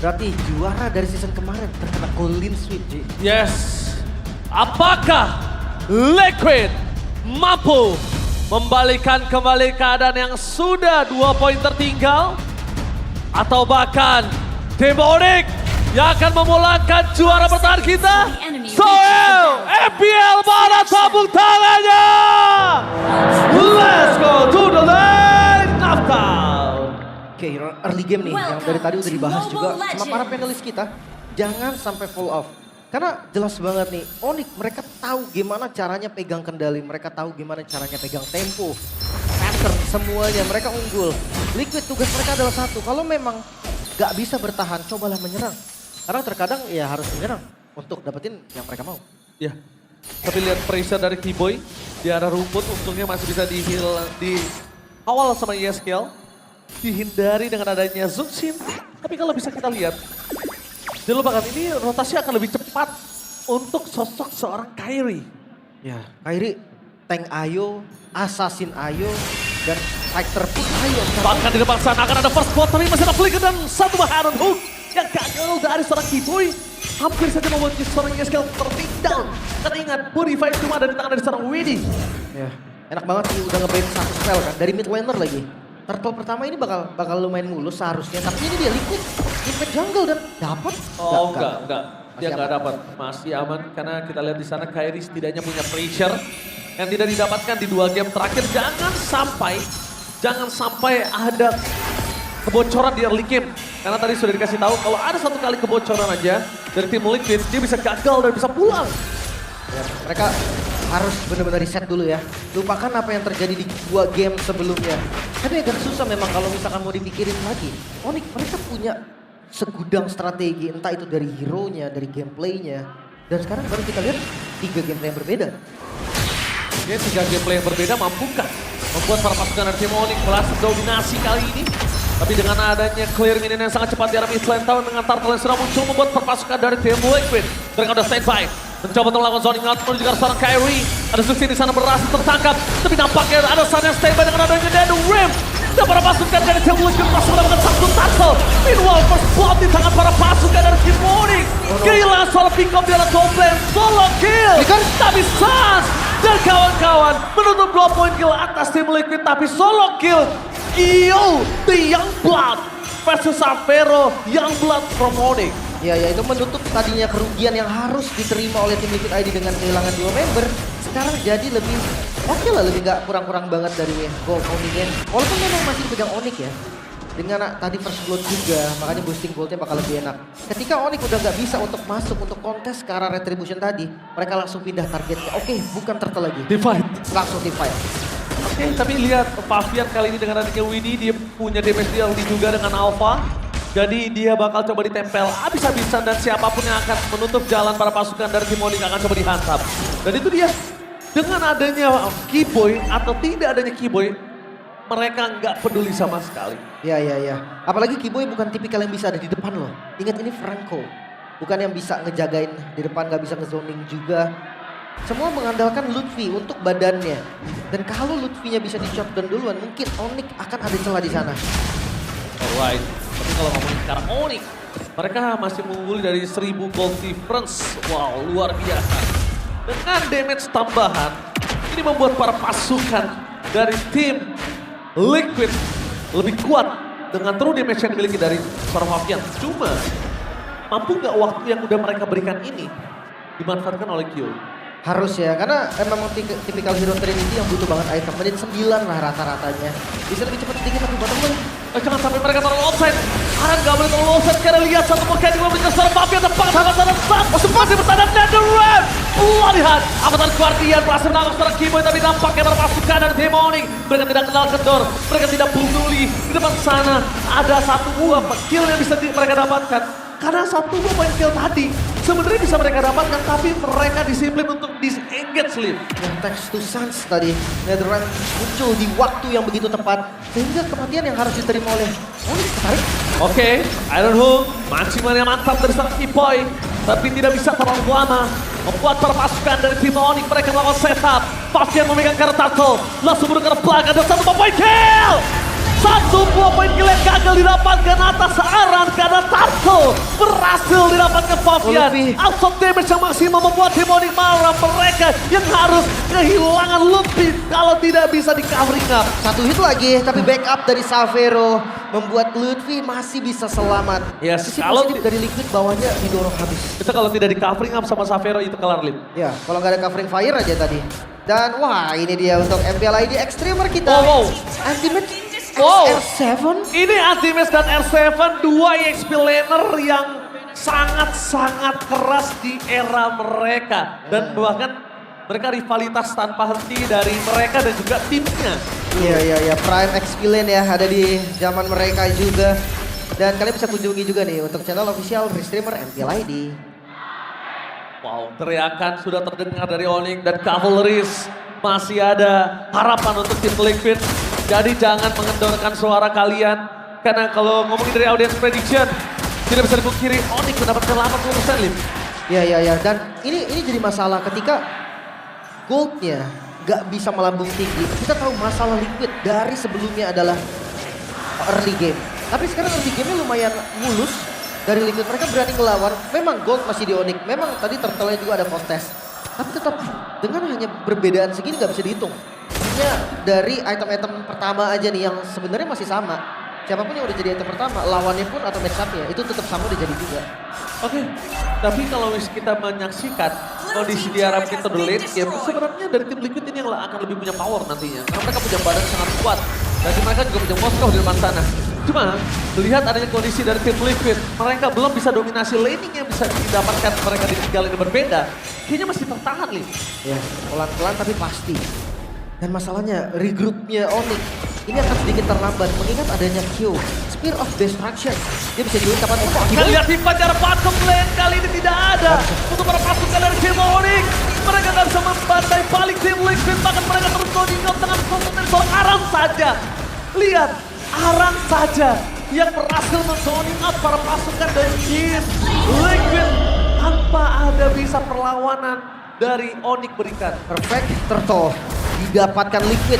Berarti juara dari season kemarin terkena clean sweep, Ji. Yes. Apakah Liquid mampu membalikan kembali keadaan yang sudah 2 poin tertinggal? Atau bahkan Demonic yang akan memulangkan juara bertahan kita? Soel, FPL mana tabung tangannya? Let's go to the lane of town. Oke, early game nih yang dari tadi udah dibahas juga sama para panelis kita. Jangan sampai fall off. Karena jelas banget nih, Onyx mereka tahu gimana caranya pegang kendali, mereka tahu gimana caranya pegang tempo, pattern, semuanya mereka unggul. Liquid tugas mereka adalah satu, kalau memang gak bisa bertahan, cobalah menyerang. Karena terkadang ya harus menyerang untuk dapetin yang mereka mau. Ya, tapi lihat pressure dari Keyboy di arah rumput, untungnya masih bisa di awal sama ESKL. Dihindari dengan adanya Zuxin, tapi kalau bisa kita lihat, jangan lupa kan ini rotasi akan lebih cepat untuk sosok seorang Kairi. Ya, Kairi, tank Ayo, assassin Ayo, dan fighter pun Ayo. Bahkan di depan sana akan ada first quarter, masih ada flicker dan satu baharan hook yang gagal dari seorang Keyboy. Hampir saja membuat seorang ESKL tertinggal. Karena ingat, body fight cuma ada di tangan dari seorang Widdy. Ya, enak banget sih udah nge-bait satu spell kan, dari mid laner lagi. Turtle pertama ini bakal lumayan mulus seharusnya, tapi ini dia Liquid impact jungle dan dapat. Oh enggak. Dia Masih nggak aman. dapat, masih aman karena kita lihat di sana Kairi setidaknya punya pressure yang tidak didapatkan di 2 game terakhir. Jangan sampai ada kebocoran di early game. Karena tadi sudah dikasih tahu kalau ada satu kali kebocoran aja dari tim Liquid, dia bisa gagal dan bisa pulang. Ya, mereka harus benar-benar reset dulu ya. Lupakan apa yang terjadi di 2 game sebelumnya. Tapi agak susah memang kalau misalkan mau dipikirin lagi. Onyx mereka punya segudang strategi, entah itu dari hero-nya, dari gameplaynya. Dan sekarang baru kita lihat 3 gameplay yang berbeda. Dia 3 gameplay yang berbeda mampukah membuat para pasukan dari tim Onyx berhasil dominasi kali ini. Tapi dengan adanya clear minion yang sangat cepat di arah Eastland Town dengan Turtle yang sudah muncul membuat perpasukan dari tim Liquid. Mereka udah standby. Mencoba untuk melakukan zoning out menuju ke arah seorang Kairi. Ada Zuxin di sana berhasil tertangkap. Tapi nampaknya ada Sun yang standby dengan adanya Dead Rim. Dan para pasukan dari tim Liquid masih mendapatkan satu Turtle. Meanwhile first blood di tangan para pasukan dari tim Onyx. Kehilangan soal pick up di arah top lane. Solo kill. Tapi Sans dan kawan-kawan menutup 2 poin kill atas tim Liquid. Tapi solo kill. Gio, the Youngblood versus Avero, Youngblood from Onyx. Ya itu menutup tadinya kerugian yang harus diterima oleh tim Liquid ID dengan kehilangan 2 member. Sekarang jadi lebih oke lah, lebih nggak kurang-kurang banget dari gold Onyx. Walaupun memang masih pegang Onyx ya. Dengan tadi first blood juga, makanya boosting goldnya bakal lebih enak. Ketika Onyx udah nggak bisa untuk masuk untuk kontes ke arah retribution tadi, mereka langsung pindah targetnya. Oke, bukan turtle lagi. Divide. Langsung divide. Oke, tapi lihat Pavian kali ini dengan adanya Widdy, dia punya damage deal juga dengan Alpha. Jadi dia bakal coba ditempel habis-habisan dan siapapun yang akan menutup jalan para pasukan dari tim Onyx akan coba dihantam. Dan itu dia, dengan adanya Keyboy atau tidak adanya Keyboy, mereka nggak peduli sama sekali. Ya. Apalagi Keyboy bukan tipikal yang bisa ada di depan loh. Ingat ini Franco. Bukan yang bisa ngejagain di depan, nggak bisa ngezoning juga. Semua mengandalkan Lutfi untuk badannya. Dan kalau Lutfinya bisa di-shotgun duluan, mungkin Onyx akan ada celah di sana. Alright, tapi kalau ngomongin sekarang Onyx, mereka masih mengungguli dari 1000 gold difference. Wow, luar biasa. Dengan damage tambahan, ini membuat para pasukan dari tim Liquid lebih kuat dengan true damage yang dimiliki dari seorang Pavian. Cuma, mampu nggak waktu yang udah mereka berikan ini dimanfaatkan oleh Gio? Harus ya, karena emang tipikal hero Trinity yang butuh banget item. Menit 9 lah rata-ratanya. Bisa lebih cepat sedikit tapi bottom lane. Jangan sampai mereka terlalu offside. Aaron nggak boleh terlalu offside karena lihat satu mechanic memberikan seorang Pavian tepat sama sana Sun. Masih bertahan Nether Ram. Lihat, Avatar Guardian berhasil menangkap seorang Keyboy tapi nampaknya berpasukan dari tim Onyx. Mereka tidak kenal kendor, mereka tidak peduli. Di depan sana ada 1-2 kill yang bisa mereka dapatkan. Karena 1-2 poin kill tadi sebenarnya bisa mereka dapatkan, tapi mereka disiplin untuk disengage Liv. Yang thanks to Sans tadi, Netherrealm muncul di waktu yang begitu tepat. Sehingga kematian yang harus diterima oleh Onyx ketarik. Oke, Iron Hook, mancingan yang mantap dari seorang Keyboy. Tapi tidak bisa terlalu lama. Membuat para pasukan dari tim Onyx mereka melakukan setup. Pavian memegang kartu Turtle, langsung menuju ke belakang, ada 1 poin kill! 1 poin kill yang gagal didapatkan atas Aran karena Turtle berhasil didapatkan Fabian. Out of damage yang maksimal membuat tim Onyx marah. Mereka yang harus kehilangan Lutfi kalau tidak bisa di covering up. Satu hit lagi, tapi backup dari Xavero membuat Lutfi masih bisa selamat. Yes, Sisi kalau positif dari Liquid bawahnya didorong habis. Itu kalau tidak di covering up sama Xavero itu kelar Lim. Ya, kalau nggak ada covering fire aja tadi. Dan wah ini dia untuk MPL ID Extremer kita. Wow. Ultimate Wow. R7. Ini Antimes dan R7 dua EXP laner yang sangat-sangat keras di era mereka. Dan bahkan mereka rivalitas tanpa henti dari mereka dan juga timnya. Iya, Prime XP Lane ya ada di zaman mereka juga. Dan kalian bisa kunjungi juga nih untuk channel official Restreamer MPL ID. Wow, teriakan sudah terdengar dari Onyx dan Cavalries. Masih ada harapan untuk tim Liquid. Jadi jangan mengendorkan suara kalian. Karena kalau ngomongin dari audience prediction, tidak bisa dipungkiri Onyx mendapatkan 80% Lim. Iya. Dan ini jadi masalah ketika goldnya gak bisa melambung tinggi. Kita tahu masalah Liquid dari sebelumnya adalah early game. Tapi sekarang early game-nya lumayan mulus. Dari Liquid mereka berani ngelawan. Memang gold masih di Onyx. Memang tadi turtle-nya juga ada contest. Tapi tetap dengan hanya perbedaan segini gak bisa dihitung. Artinya dari item-item pertama aja nih yang sebenarnya masih sama. Siapapun yang udah jadi item pertama, lawannya pun atau match-up-nya itu tetap sama udah jadi juga. Oke, tapi kalau kita menyaksikan kondisi di arah kita the late game, sebenarnya dari tim Liquid ini yang akan lebih punya power nantinya. Karena mereka punya badan sangat kuat. Dan mereka juga punya Moskow di depan sana. Cuma melihat adanya kondisi dari tim Liquid, mereka belum bisa dominasi laning yang bisa didapatkan mereka di 3 lane berbeda. Kayaknya masih tertahan nih. Ya, pelan-pelan tapi pasti. Dan masalahnya regroupnya Onyx ini akan sedikit terlambat mengingat adanya Q, Spear of Destruction. Dia bisa join kapan pun. Kita lihat di pacar bottom lane kali ini tidak ada. Untuk para pasukan dari tim Onyx, mereka nggak bisa membantai balik tim Liquid. Bahkan mereka terus loading up dengan komponensor Aran saja. Lihat, Aran saja yang berhasil men-zoning up para pasukan dari tim Liquid tanpa ada bisa perlawanan dari Onyx berikan. Perfect turtle didapatkan Liquid.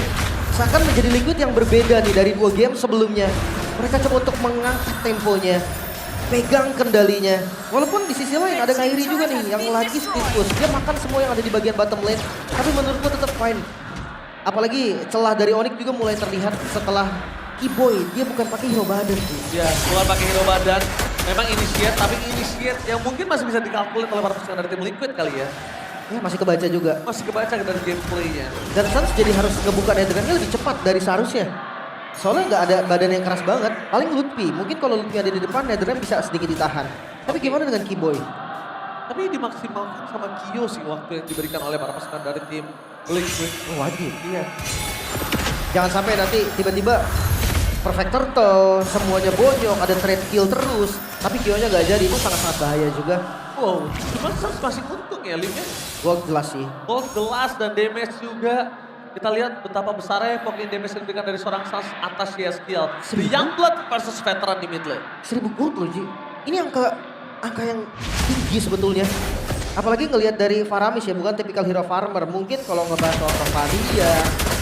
Seakan menjadi Liquid yang berbeda nih dari 2 game sebelumnya. Mereka coba untuk mengangkat temponya, pegang kendalinya. Walaupun di sisi lain ada Kairi juga nih yang lagi speed push. Dia makan semua yang ada di bagian bottom lane. Tapi menurutku tetap fine. Apalagi celah dari Onyx juga mulai terlihat setelah Keyboy. Dia bukan pakai hero badan sih. Ya, keluar pakai hero badan. Memang initiate, tapi initiate yang mungkin masih bisa dikalkulit oleh para pasukan dari tim Liquid kali ya. Ya, masih kebaca juga. Masih kebaca dari gameplaynya. Dan Suns jadi harus ngebuka nethernya lebih cepat dari seharusnya. Soalnya nggak ada badan yang keras banget. Paling Lutfi. Mungkin kalau Lutfi ada di depan, nethernya bisa sedikit ditahan. Tapi gimana dengan Keyboy? Tapi dimaksimalkan sama Kyo sih waktu yang diberikan oleh para pasukan dari tim Liquid. Oh, wajib. Iya. Jangan sampai nanti tiba-tiba perfect turtle, semuanya bonyok, ada trade kill terus. Tapi Kyo-nya nggak jadi, itu sangat-sangat bahaya juga. Wow, cuma Suns masih untung ya Lim ya. Gold jelas sih. Gold gelas dan damage juga. Kita lihat betapa besarnya poin damage yang diberikan dari seorang Suns atas Yeskiel. The Youngblood versus veteran di mid lane. 1000 gold loh Ji. Ini angka yang tinggi sebetulnya. Apalagi ngelihat dari Faramis ya, bukan tipikal hero farmer. Mungkin kalau ngebahas soal Profadia,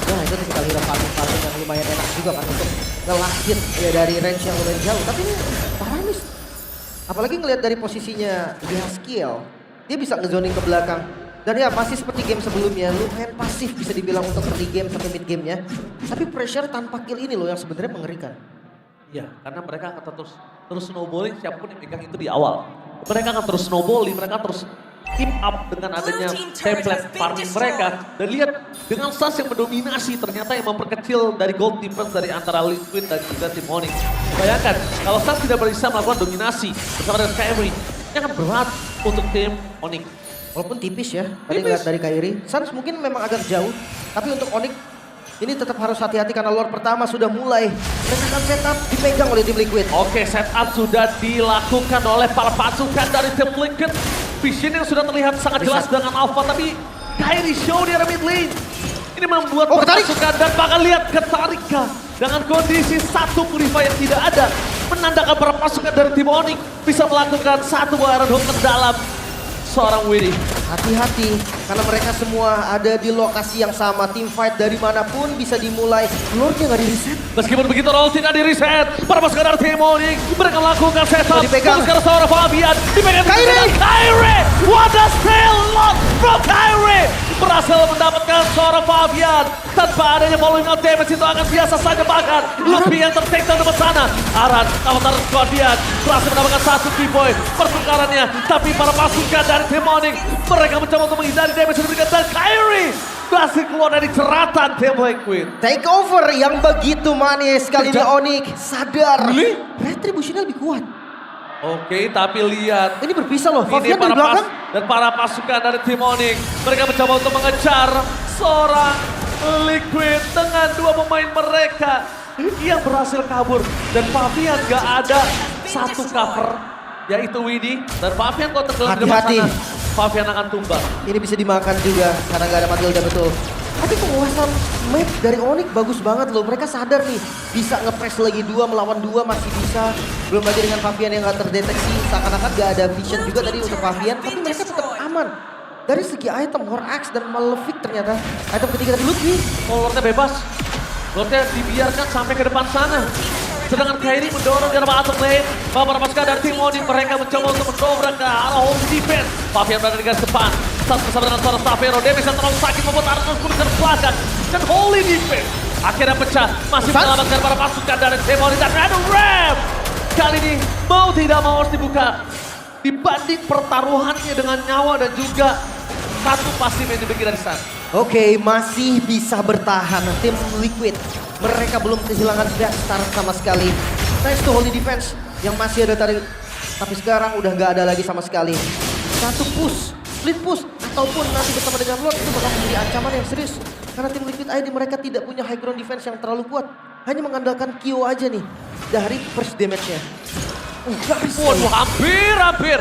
ya itu tipikal hero farming yang lumayan enak juga kan untuk ngelahit ya dari range yang lumayan jauh. Tapi ini Faramis, apalagi ngelihat dari posisinya Yeskiel, dia bisa ngezoning ke belakang. Dan ya masih seperti game sebelumnya, lumayan pasif bisa dibilang untuk early game sampai mid game-nya. Tapi pressure tanpa kill ini loh yang sebenarnya mengerikan. Ya, karena mereka akan terus snowballing siapapun yang pegang itu di awal. Mereka akan terus snowballing, mereka terus keep up dengan adanya template farming mereka. Dan lihat dengan Suns yang mendominasi ternyata yang memperkecil dari gold difference dari antara Liquid dan juga tim Onyx. Bayangkan kalau Suns tidak bisa melakukan dominasi bersama dengan Kairi, ini akan berat untuk tim Onyx. Walaupun tipis ya, tadi ngeliat dari Kairi. Suns mungkin memang agak jauh, tapi untuk Onyx ini tetap harus hati-hati karena lore pertama sudah mulai. Mereka akan setup dipegang oleh tim Liquid. Oke, setup sudah dilakukan oleh para pasukan dari tim Liquid. Vision yang sudah terlihat sangat jelas dengan Alpha, tapi Kairi show di area mid lane. Ini membuat pasukan dan bahkan lihat ketarika dengan kondisi satu purify yang tidak ada. Menandakan para pasukan dari tim Onyx bisa melakukan satu buah hook ke dalam seorang Widdy. Hati-hati, karena mereka semua ada di lokasi yang sama. Team fight dari manapun bisa dimulai. Lordnya nggak di-reset. Meskipun begitu, roll tidak di-reset. Para pasukan dari tim Onyx, mereka melakukan setup. Dipegang. Fokus ke seorang Fabian. Dipegang Kyrie! Kyrie! What a steal lock from Kyrie! Berhasil mendapatkan seorang Fabian. Tanpa adanya following up damage itu akan biasa saja bahkan. Luffy yang ter-take down di sana. Aran, Avatar Guardian, berhasil mendapatkan satu keyboy pertukarannya. Tapi para pasukan dari tim Onyx, mereka mencoba untuk menghindari damage yang diberikan. Dan Kyrie berhasil keluar dari jeratan tim Liquid. Take over yang begitu manis. Kali ini Onyx sadar. Really? Retribution-nya lebih kuat. Oke, tapi lihat. Ini berpisah loh. Ini Fabian dari belakang. dan para pasukan dari tim Onyx. Mereka mencoba untuk mengejar seorang Liquid dengan dua pemain mereka yang berhasil kabur. Dan Fabian gak ada satu cover, yaitu Widdy. Dan Fabian kalau tenggelam di depan Hati-hati. sana, Fabian akan tumbang. Ini bisa dimakan juga karena nggak ada Matilda betul. Tapi penguasaan map dari Onyx bagus banget loh. Mereka sadar nih bisa nge-press lagi 2 melawan 2 masih bisa. Belum lagi dengan Fabian yang nggak terdeteksi. Seakan-akan nggak ada vision juga tadi untuk Fabian. Tapi mereka tetap aman. Dari segi item, War Axe dan Malefic ternyata. Item ketiga dari Ludwig. Oh, Lordnya bebas. Lordnya dibiarkan sampai ke depan sana. Sedangkan Kyrie mendorong ke arah bottom lane. Para pasukan dari tim Onyx mereka mencoba untuk mendobrak ke arah home defense. Fabian berada di garis depan. Saat bersama dengan seorang Stavero. Damage yang terlalu sakit membuat Aran harus ke belakang. Dan holy defense akhirnya pecah. Masih menyelamatkan para pasukan dari tim Onyx. Dan ada Ram. Kali ini mau tidak mau harus dibuka. Dibanding pertaruhannya dengan nyawa dan juga satu pasif yang dibagi dari sana. Oke, masih bisa bertahan tim Liquid. Mereka belum kehilangan back start sama sekali. Nice to holy defense yang masih ada tadi. Tapi sekarang udah nggak ada lagi sama sekali. Satu push, split push, ataupun nanti bersama dengan Lord itu bakal menjadi ancaman yang serius. Karena tim Liquid ID mereka tidak punya high ground defense yang terlalu kuat. Hanya mengandalkan Kyo aja nih dari first damage-nya. Waduh, hampir.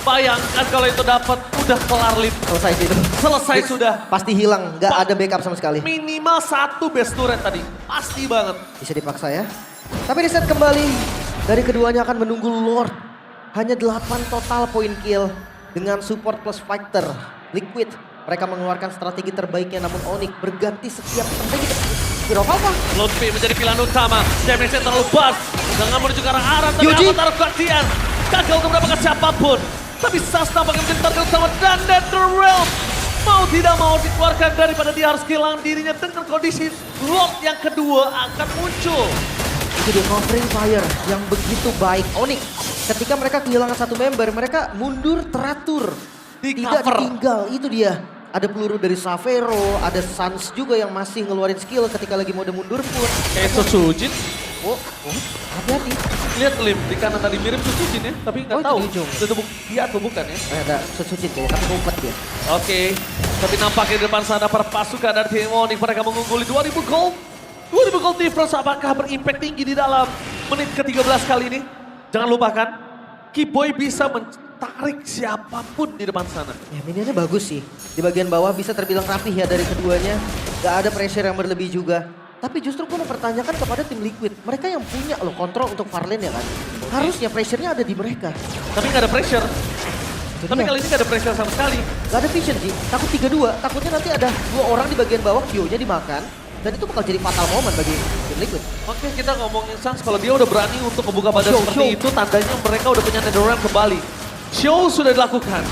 Bayangkan kalau itu dapat, udah kelar lip. Selesai sih itu. Selesai sudah. Pasti hilang, nggak ada backup sama sekali. Minimal satu best turret tadi. Pasti banget. Bisa dipaksa ya. Tapi reset kembali. Dari keduanya akan menunggu Lord. Hanya 8 total poin kill. Dengan support plus fighter. Liquid. Mereka mengeluarkan strategi terbaiknya namun Onyx berganti setiap strategi. Tidak apa-apa. Ludwig menjadi pilihan utama. Damage-nya terlalu bas. Dengan menuju ke arah Aran. Tapi Yuji. Avatar Guardian. Gagal untuk mendapatkan siapapun. Tapi Sas tampaknya menjadi target utama. Dan Netherrealm mau tidak mau dikeluarkan daripada dia harus kehilangan dirinya dengan kondisi Lord yang kedua akan muncul. Itu dia covering fire yang begitu baik. Onyx ketika mereka kehilangan satu member, mereka mundur teratur. Di Tidak cover. ditinggal, itu dia. Ada peluru dari Savero, ada Sans juga yang masih ngeluarin skill ketika lagi mode mundur pun. Kayak Sojin. Oh, hati-hati. Lihat Lim, di kanan tadi mirip Sojin ya. Tapi nggak Oh, itu tahu. di ujung. Itu dia atau bukan ya. Ada Setsujin kayaknya, tapi ngumpet dia. Oke, tapi nampaknya di depan sana para pasukan dari tim Onyx mereka mengungguli 2000 gold. 2000 gold difference apakah berimpact tinggi di dalam menit ke-13 kali ini? Jangan lupakan, Keyboy bisa tarik siapapun di depan sana. Ya minionnya bagus sih. Di bagian bawah bisa terbilang rapih ya dari keduanya. Gak ada pressure yang berlebih juga. Tapi justru gue mempertanyakan kepada tim Liquid. Mereka yang punya loh kontrol untuk far lane ya kan. Harusnya pressure-nya ada di mereka. Tapi nggak ada pressure. Itu Tapi dia. kali ini nggak ada pressure sama sekali. Gak ada vision sih. Takut 3-2. Takutnya nanti ada 2 orang di bagian bawah, Kyo-nya dimakan. Dan itu bakal jadi fatal moment bagi tim Liquid. Oke, kita ngomongin Sans, kalau dia udah berani untuk membuka badan Show, seperti show. itu, tandanya mereka udah punya Netherrealm kembali. Show sudah dilakukan.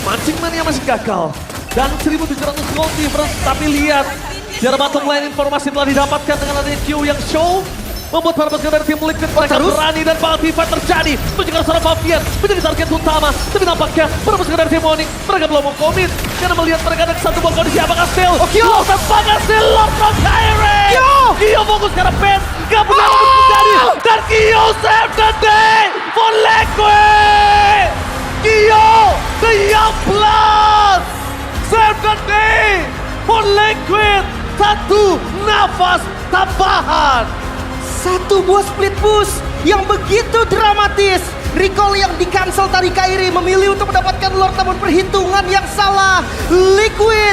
Mancing mania masih gagal. Dan 1700 gold difference, tapi lihat. Di arah bottom line informasi telah didapatkan dengan adanya Q yang show. Membuat para pasukan dari tim Liquid mereka terus? berani dan bakal fight terjadi. Menjaga seorang Fabian menjadi target utama. Tapi nampaknya para pasukan dari tim Onyx mereka belum mau komit. Karena melihat mereka ada satu buah kondisi apakah still. Kyo! Apakah still lock from Kyrie. Kyo! Kyo fokus ke arah base. Gak punya apa terjadi. Dan Kyo save the day for Liquid. Kyo, the young blood. Save the day for Liquid. Satu nafas tambahan. Satu buah split push yang begitu dramatis. Recall yang di-cancel tadi Kyrie memilih untuk mendapatkan Lord namun perhitungan yang salah. Liquid